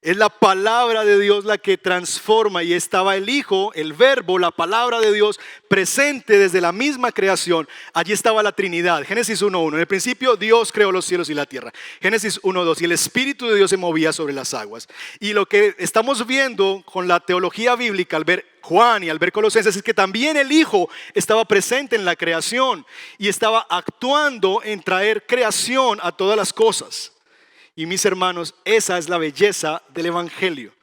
S1: Es la palabra de Dios la que transforma, y estaba el Hijo, el Verbo, la palabra de Dios presente desde la misma creación. Allí estaba la Trinidad. Génesis 1:1. En el principio Dios creó los cielos y la tierra. Génesis 1:2. Y el Espíritu de Dios se movía sobre las aguas. Y lo que estamos viendo con la teología bíblica al ver Juan y al ver Colosenses es que también el Hijo estaba presente en la creación y estaba actuando en traer creación a todas las cosas. Y mis hermanos, esa es la belleza del Evangelio,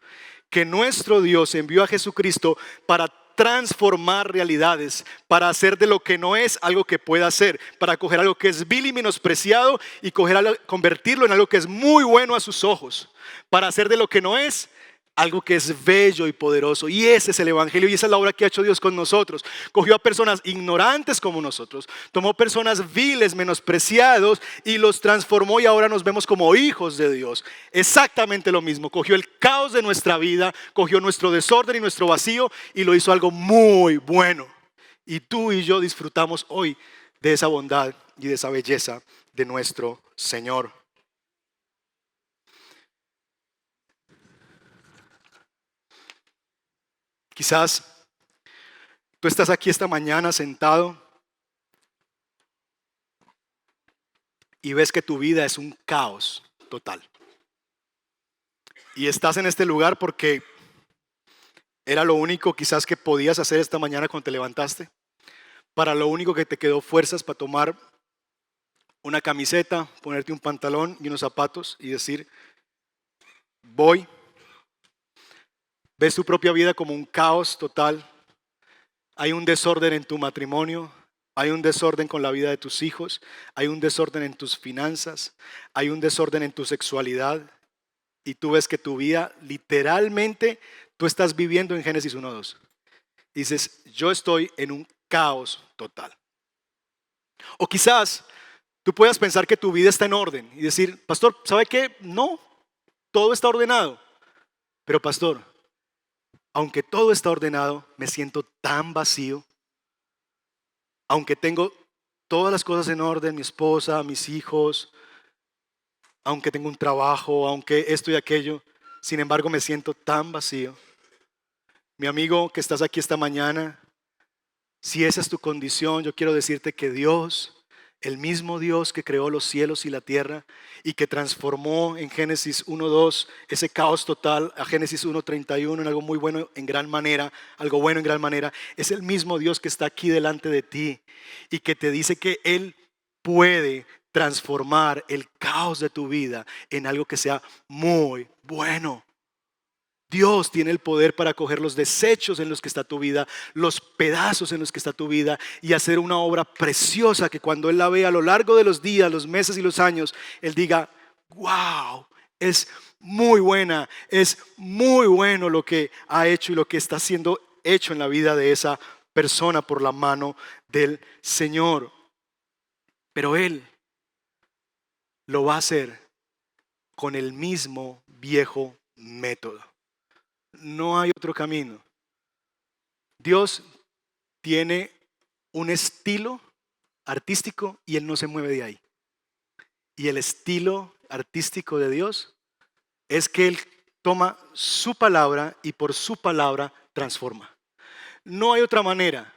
S1: que nuestro Dios envió a Jesucristo para transformar realidades, para hacer de lo que no es algo que pueda ser, para coger algo que es vil y menospreciado y convertirlo en algo que es muy bueno a sus ojos, para hacer de lo que no es algo que es bello y poderoso. Y ese es el Evangelio, y esa es la obra que ha hecho Dios con nosotros. Cogió a personas ignorantes como nosotros, tomó personas viles, menospreciados, y los transformó, y ahora nos vemos como hijos de Dios. Exactamente lo mismo. Cogió el caos de nuestra vida, cogió nuestro desorden y nuestro vacío y lo hizo algo muy bueno. Y tú y yo disfrutamos hoy de esa bondad y de esa belleza de nuestro Señor. Quizás tú estás aquí esta mañana sentado y ves que tu vida es un caos total. Y estás en este lugar porque era lo único quizás que podías hacer esta mañana cuando te levantaste. Para lo único que te quedó fuerzas para tomar una camiseta, ponerte un pantalón y unos zapatos y decir: voy. Ves tu propia vida como un caos total. Hay un desorden en tu matrimonio, hay un desorden con la vida de tus hijos, hay un desorden en tus finanzas, hay un desorden en tu sexualidad, y tú ves que tu vida literalmente tú estás viviendo en Génesis 1:2. Dices: yo estoy en un caos total. O quizás tú puedas pensar que tu vida está en orden y decir: pastor, ¿sabe qué? No, todo está ordenado. Pero pastor, aunque todo está ordenado, me siento tan vacío. Aunque tengo todas las cosas en orden, mi esposa, mis hijos, aunque tengo un trabajo, aunque esto y aquello, sin embargo me siento tan vacío. Mi amigo que estás aquí esta mañana, si esa es tu condición, yo quiero decirte que Dios, el mismo Dios que creó los cielos y la tierra y que transformó en Génesis 1:2 ese caos total a Génesis 1:31 en algo muy bueno en gran manera, algo bueno en gran manera, es el mismo Dios que está aquí delante de ti y que te dice que Él puede transformar el caos de tu vida en algo que sea muy bueno. Dios tiene el poder para coger los desechos en los que está tu vida, los pedazos en los que está tu vida, y hacer una obra preciosa que cuando Él la vea a lo largo de los días, los meses y los años, Él diga: wow, es muy buena, es muy bueno lo que ha hecho y lo que está siendo hecho en la vida de esa persona por la mano del Señor. Pero Él lo va a hacer con el mismo viejo método. No hay otro camino. Dios tiene un estilo artístico y Él no se mueve de ahí. Y el estilo artístico de Dios es que Él toma su palabra y por su palabra transforma. No hay otra manera.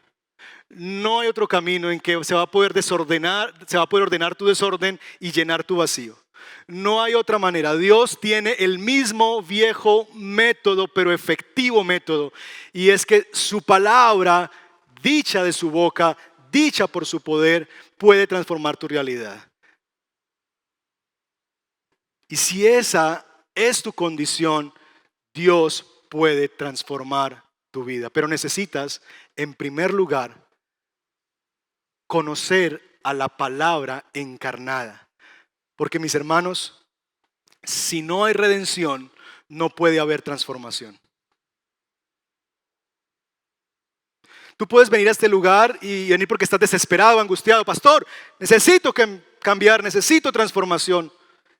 S1: No hay otro camino en que se va a poder desordenar, se va a poder ordenar tu desorden y llenar tu vacío. No hay otra manera. Dios tiene el mismo viejo método, pero efectivo método. Y es que su palabra, dicha de su boca, dicha por su poder, puede transformar tu realidad. Y si esa es tu condición, Dios puede transformar tu vida. Pero necesitas, en primer lugar, conocer a la palabra encarnada. Porque mis hermanos, si no hay redención, no puede haber transformación. Tú puedes venir a este lugar y venir porque estás desesperado, angustiado. Pastor, necesito cambiar, necesito transformación.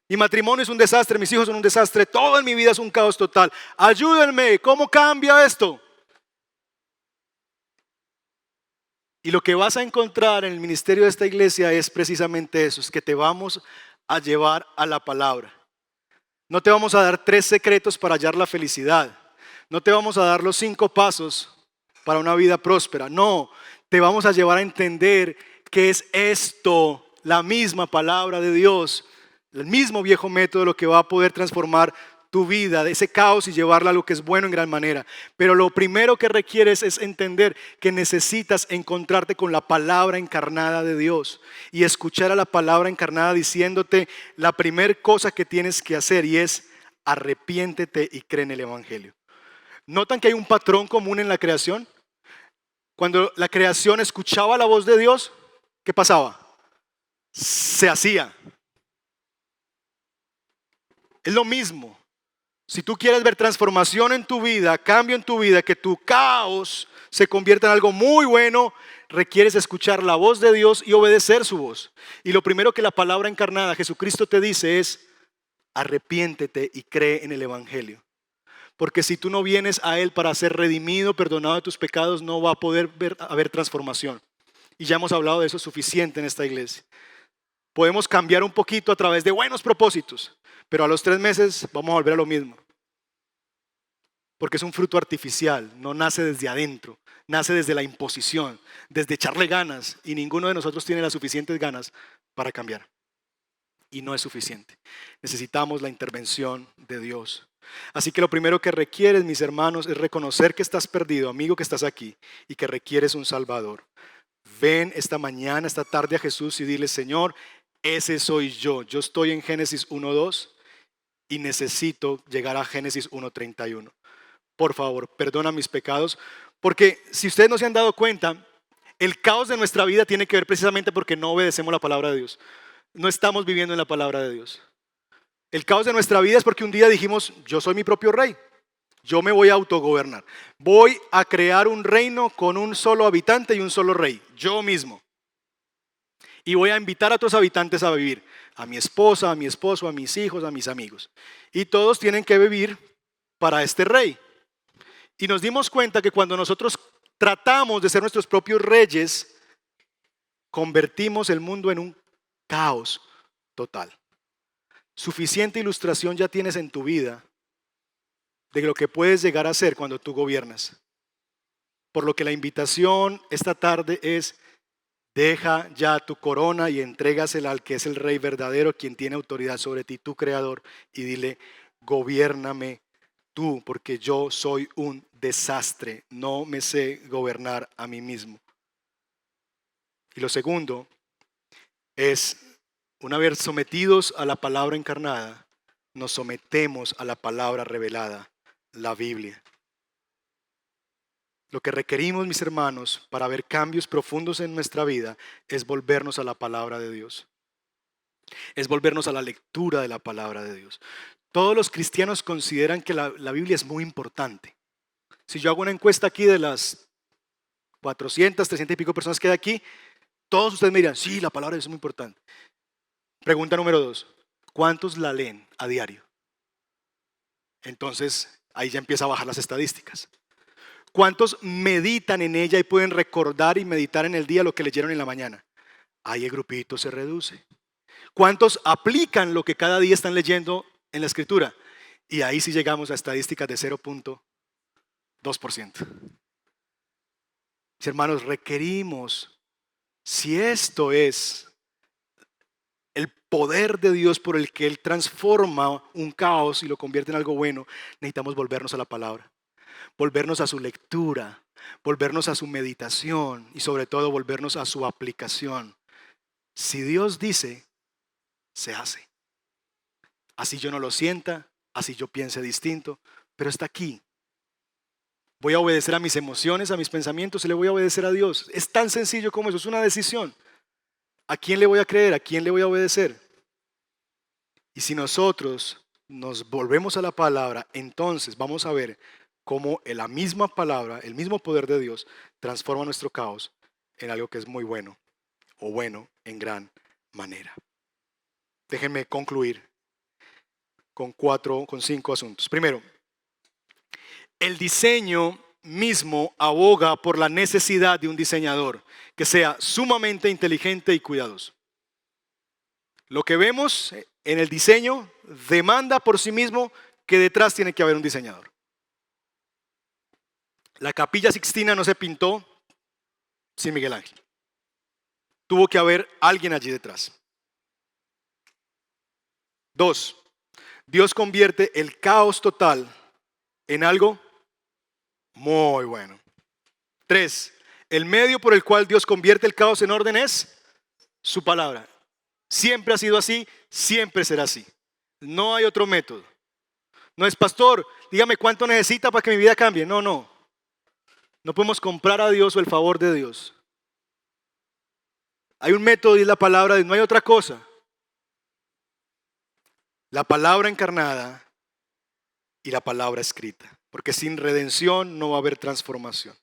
S1: Mi matrimonio es un desastre, mis hijos son un desastre, todo en mi vida es un caos total. Ayúdenme, ¿cómo cambia esto? Y lo que vas a encontrar en el ministerio de esta iglesia es precisamente eso, es que te vamos a llevar a la palabra. No te vamos a dar 3 secretos para hallar la felicidad. No te vamos a dar los 5 pasos para una vida próspera. No, te vamos a llevar a entender que es esto, la misma palabra de Dios, el mismo viejo método lo que va a poder transformar tu vida de ese caos y llevarla a lo que es bueno en gran manera. Pero lo primero que requieres es entender que necesitas encontrarte con la palabra encarnada de Dios y escuchar a la palabra encarnada diciéndote la primera cosa que tienes que hacer, y es arrepiéntete y cree en el evangelio. ¿Notan que hay un patrón común en la creación? Cuando la creación escuchaba la voz de Dios, ¿qué pasaba? Se hacía. Es lo mismo. Si tú quieres ver transformación en tu vida, cambio en tu vida, que tu caos se convierta en algo muy bueno, requieres escuchar la voz de Dios y obedecer su voz. Y lo primero que la palabra encarnada, Jesucristo, te dice es: arrepiéntete y cree en el evangelio. Porque si tú no vienes a Él para ser redimido, perdonado de tus pecados, no va a poder haber transformación. Y ya hemos hablado de eso suficiente en esta iglesia. Podemos cambiar un poquito a través de buenos propósitos, pero a los 3 meses vamos a volver a lo mismo. Porque es un fruto artificial, no nace desde adentro, nace desde la imposición, desde echarle ganas, y ninguno de nosotros tiene las suficientes ganas para cambiar. Y no es suficiente. Necesitamos la intervención de Dios. Así que lo primero que requieres, mis hermanos, es reconocer que estás perdido, amigo que estás aquí, y que requieres un Salvador. Ven esta mañana, esta tarde a Jesús y dile: Señor, ese soy yo. Yo estoy en Génesis 1:2 y necesito llegar a Génesis 1:31. Por favor, perdona mis pecados, porque si ustedes no se han dado cuenta, el caos de nuestra vida tiene que ver precisamente porque no obedecemos la palabra de Dios. No estamos viviendo en la palabra de Dios. El caos de nuestra vida es porque un día dijimos: yo soy mi propio rey, yo me voy a autogobernar, voy a crear un reino con un solo habitante y un solo rey, yo mismo. Y voy a invitar a otros habitantes a vivir, a mi esposa, a mi esposo, a mis hijos, a mis amigos. Y todos tienen que vivir para este rey. Y nos dimos cuenta que cuando nosotros tratamos de ser nuestros propios reyes, convertimos el mundo en un caos total. Suficiente ilustración ya tienes en tu vida de lo que puedes llegar a ser cuando tú gobiernas. Por lo que la invitación esta tarde es: deja ya tu corona y entrégasela al que es el Rey verdadero, quien tiene autoridad sobre ti, tu Creador, y dile: gobiérname tú, porque yo soy un desastre, no me sé gobernar a mí mismo. Y lo segundo es, una vez sometidos a la palabra encarnada, nos sometemos a la palabra revelada, la Biblia. Lo que requerimos, mis hermanos, para ver cambios profundos en nuestra vida es volvernos a la palabra de Dios. Es volvernos a la lectura de la palabra de Dios. Todos los cristianos consideran que la Biblia es muy importante. Si yo hago una encuesta aquí de las 400, 300 y pico personas que hay aquí, Todos ustedes me dirán, sí, la palabra de Dios es muy importante. Pregunta número 2, ¿cuántos la leen a diario? Entonces, ahí ya empieza a bajar las estadísticas. ¿Cuántos meditan en ella y pueden recordar y meditar en el día lo que leyeron en la mañana? Ahí el grupito se reduce. ¿Cuántos aplican lo que cada día están leyendo en la escritura? Y ahí sí llegamos a estadísticas de 0.2%. Mis hermanos, requerimos, si esto es el poder de Dios por el que Él transforma un caos y lo convierte en algo bueno, necesitamos volvernos a la palabra, volvernos a su lectura, volvernos a su meditación y sobre todo volvernos a su aplicación. Si Dios dice, se hace. Así yo no lo sienta, así yo piense distinto, pero está aquí. Voy a obedecer a mis emociones, a mis pensamientos y le voy a obedecer a Dios. Es tan sencillo como eso, es una decisión. ¿A quién le voy a creer? ¿A quién le voy a obedecer? Y si nosotros nos volvemos a la palabra, entonces vamos a ver cómo la misma palabra, el mismo poder de Dios transforma nuestro caos en algo que es muy bueno o bueno en gran manera. Déjenme concluir con 5 asuntos. Primero, el diseño mismo aboga por la necesidad de un diseñador que sea sumamente inteligente y cuidadoso. Lo que vemos en el diseño demanda por sí mismo que detrás tiene que haber un diseñador. La Capilla Sixtina no se pintó sin Miguel Ángel. Tuvo que haber alguien allí detrás. 2, Dios convierte el caos total en algo muy bueno. 3, el medio por el cual Dios convierte el caos en orden es su palabra. Siempre ha sido así, siempre será así. No hay otro método. No es, pastor, dígame cuánto necesita para que mi vida cambie. No, no. No podemos comprar a Dios o el favor de Dios. Hay un método y es la palabra, no hay otra cosa. La palabra encarnada y la palabra escrita. Porque sin redención no va a haber transformación.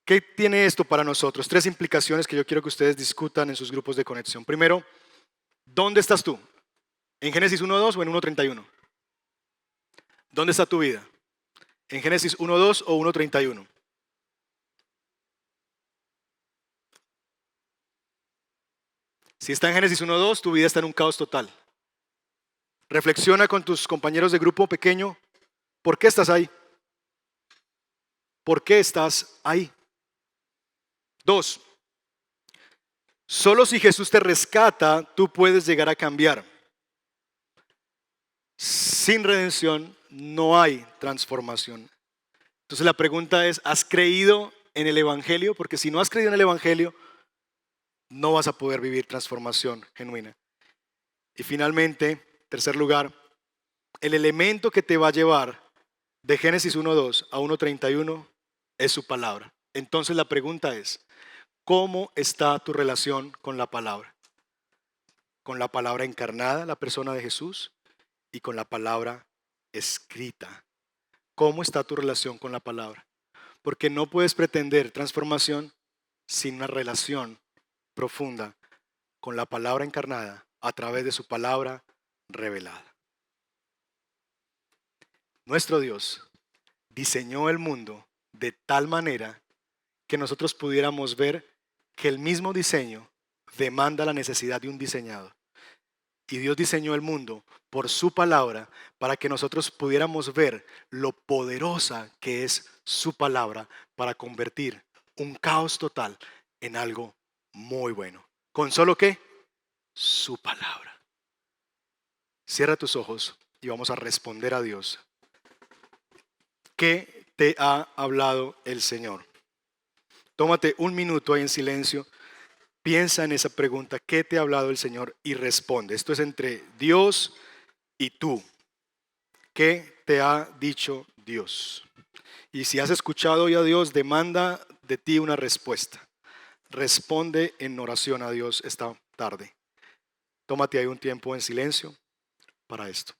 S1: ¿Qué tiene esto para nosotros? 3 implicaciones que yo quiero que ustedes discutan en sus grupos de conexión. Primero, ¿dónde estás tú? ¿En Génesis 1.2 o en 1.31? ¿Dónde está tu vida? ¿En Génesis 1.2 o 1.31? Si está en Génesis 1.2, tu vida está en un caos total. Reflexiona con tus compañeros de grupo pequeño. ¿Por qué estás ahí? ¿Por qué estás ahí? 2, solo si Jesús te rescata, tú puedes llegar a cambiar. Sin redención no hay transformación. Entonces la pregunta es, ¿has creído en el Evangelio? Porque si no has creído en el Evangelio, no vas a poder vivir transformación genuina. Y finalmente, tercer lugar, el elemento que te va a llevar de Génesis 1.2 a 1.31 es su palabra. Entonces la pregunta es, ¿cómo está tu relación con la palabra? Con la palabra encarnada, la persona de Jesús, y con la palabra escrita. ¿Cómo está tu relación con la palabra? Porque no puedes pretender transformación sin una relación profunda con la palabra encarnada a través de su palabra revelada. Nuestro Dios diseñó el mundo de tal manera que nosotros pudiéramos ver que el mismo diseño demanda la necesidad de un diseñador. Y Dios diseñó el mundo por su palabra para que nosotros pudiéramos ver lo poderosa que es su palabra para convertir un caos total en algo muy bueno. ¿Con solo qué? Su palabra. Cierra tus ojos y vamos a responder a Dios. ¿Qué te ha hablado el Señor? Tómate un minuto ahí en silencio. Piensa en esa pregunta, ¿qué te ha hablado el Señor? Y responde. Esto es entre Dios y tú. ¿Qué te ha dicho Dios? Y si has escuchado hoy a Dios, demanda de ti una respuesta. Responde en oración a Dios esta tarde. Tómate ahí un tiempo en silencio para esto.